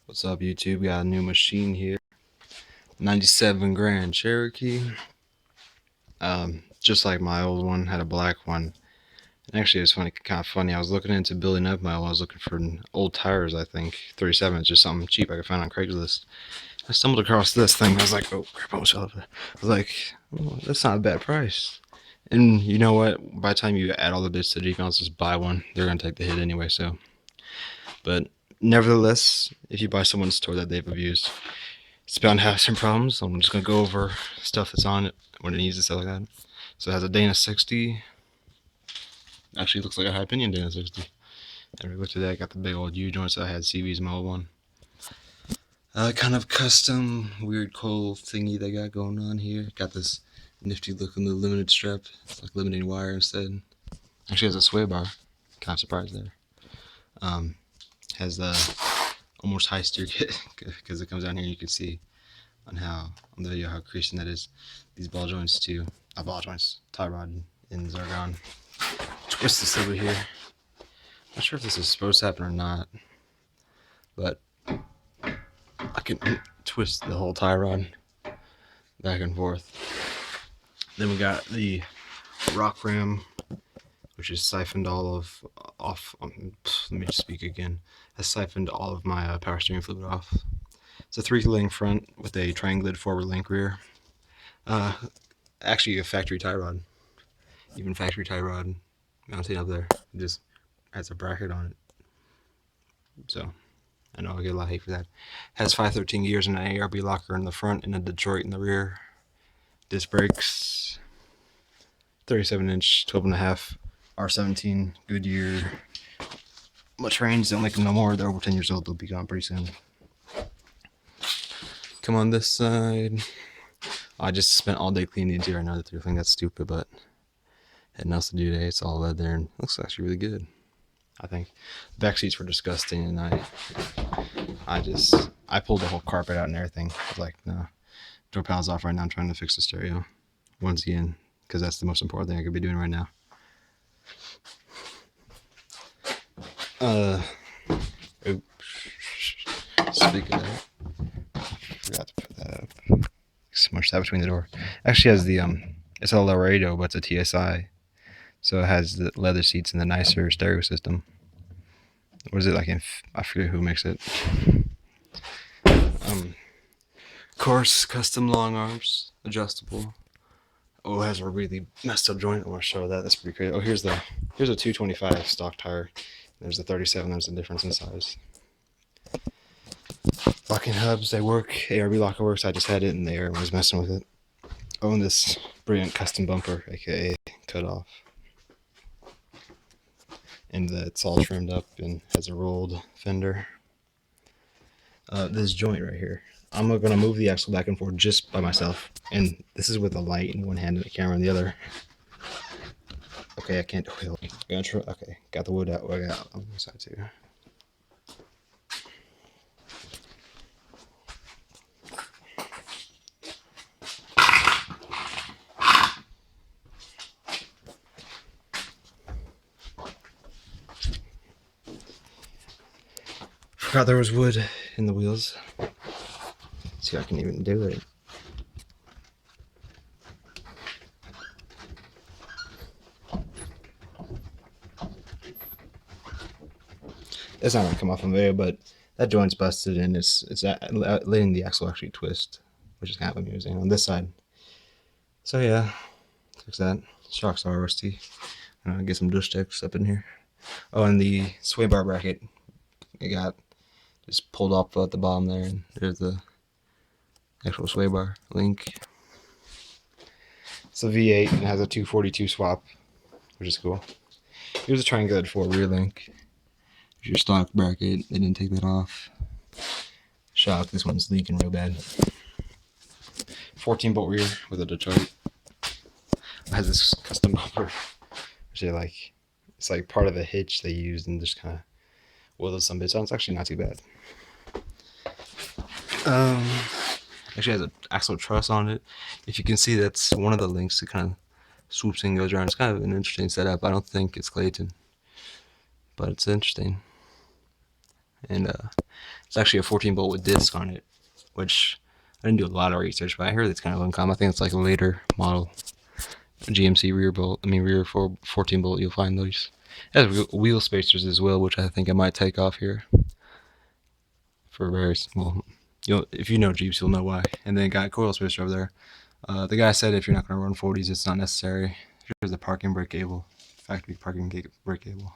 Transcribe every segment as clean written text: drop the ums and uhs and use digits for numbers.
What's up, YouTube? Got a new machine here. 97 Grand Cherokee. Just like my old one, had a black one. And actually, it was kind of funny. I was looking into building up my old. I was looking for old tires, I think. 37s, just something cheap I could find on Craigslist. I stumbled across this thing. I was like, oh, crap, I almost fell off. I was like, oh, that's not a bad price. And you know what? By the time you add all the bits to the Jeep, I'll just buy one. They're going to take the hit anyway, so. But nevertheless, if you buy someone's store that they've abused, it's bound to have some problems. I'm just going to go over stuff that's on it when it needs and stuff like that. So it has a Dana 60. Actually, it looks like a high pinion Dana 60. And we looked at that, got the big old U-joints that I had CV's in my old one. Kind of custom, weird coil thingy they got going on here. Got this nifty looking little limited strap. It's like limiting wire instead. Actually has a sway bar. Kind of surprised there. Has the almost high steer kit because it comes down here and you can see on the video how creasing that is. These ball joints too, not ball joints, tie rod ends are gone. Twist this over here. Not sure if this is supposed to happen or not, but I can twist the whole tie rod back and forth. Then we got the rock ram, which is siphoned all of off. Let me just speak again. Has siphoned all of my power steering fluid off. It's a 3-link front with a triangulated forward link rear. Actually a factory tie rod. Even factory tie rod mounted up there. It just has a bracket on it. So I know I get a lot of hate for that. Has 513 gears and an ARB locker in the front and a Detroit in the rear. Disc brakes. 37-inch, 12.5 R17 Goodyear. Much range, don't make them no more. They're over 10 years old. They'll be gone pretty soon. Come on this side. I just spent all day cleaning the interior. I know that you think that's stupid, but had nothing else to do today. It's all leather and looks actually really good, I think. The back seats were disgusting, and I pulled the whole carpet out and everything. I was like, no, door panel's off right now. I'm trying to fix the stereo once again because that's the most important thing I could be doing right now. Oops. Speaking of that, I forgot to put that up. Smush that between the door. Actually has the it's a Laredo, but it's a TSI, so it has the leather seats and the nicer stereo system. What is it like? I forget who makes it. Of course, custom long arms, adjustable. Oh, it has a really messed up joint. I want to show that. That's pretty crazy. Oh, here's a 225 stock tire. There's a 37. There's a difference in size. Locking hubs, they work. ARB locker works. I just had it in there and was messing with it. Oh, and this brilliant custom bumper, aka cut off. And it's all trimmed up and has a rolled fender. This joint right here, I'm gonna move the axle back and forth just by myself, and this is with a light in one hand and a camera in the other. Okay, I can't. Okay, got the wood out. I got on the side too. Forgot there was wood in the wheels. Let's see if I can even do it. It's not gonna come off in video, but that joint's busted and it's letting the axle actually twist, which is kind of amusing on this side. So yeah, fix that. Shocks are rusty. Get some douche checks up in here. Oh, and the sway bar bracket, it got just pulled off at the bottom there, and there's the actual sway bar link. It's a V8 and it has a 242 swap, which is cool. Here's a triangulated 4 rear link. Here's your stock bracket. They didn't take that off. Shock, this one's leaking real bad. 14 bolt rear with a Detroit. It has this custom bumper, which it's like part of a hitch they used and just kind of welded some bits on. It's actually not too bad. Actually has an axle truss on it. If you can see, that's one of the links that kind of swoops and goes around. It's kind of an interesting setup. I don't think it's Clayton, but it's interesting. And It's actually a 14 bolt with disc on it, which I didn't do a lot of research, but I heard it's kind of uncommon. I think it's like a later model GMC rear bolt. I mean rear 14 bolt. You'll find those. It has wheel spacers as well, which I think I might take off here for various. Well, if you know Jeeps, you'll know why. And then got coil spacer over there. The guy said if you're not going to run 40s, it's not necessary. Here's the parking brake cable, factory parking brake cable.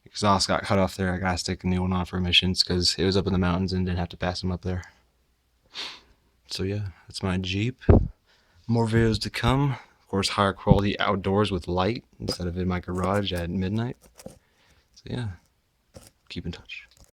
Exhaust got cut off there. I gotta stick a new one on for emissions because it was up in the mountains and didn't have to pass them up there. So yeah, that's my Jeep. More videos to come. Of course, higher quality outdoors with light instead of in my garage at midnight. So yeah, keep in touch.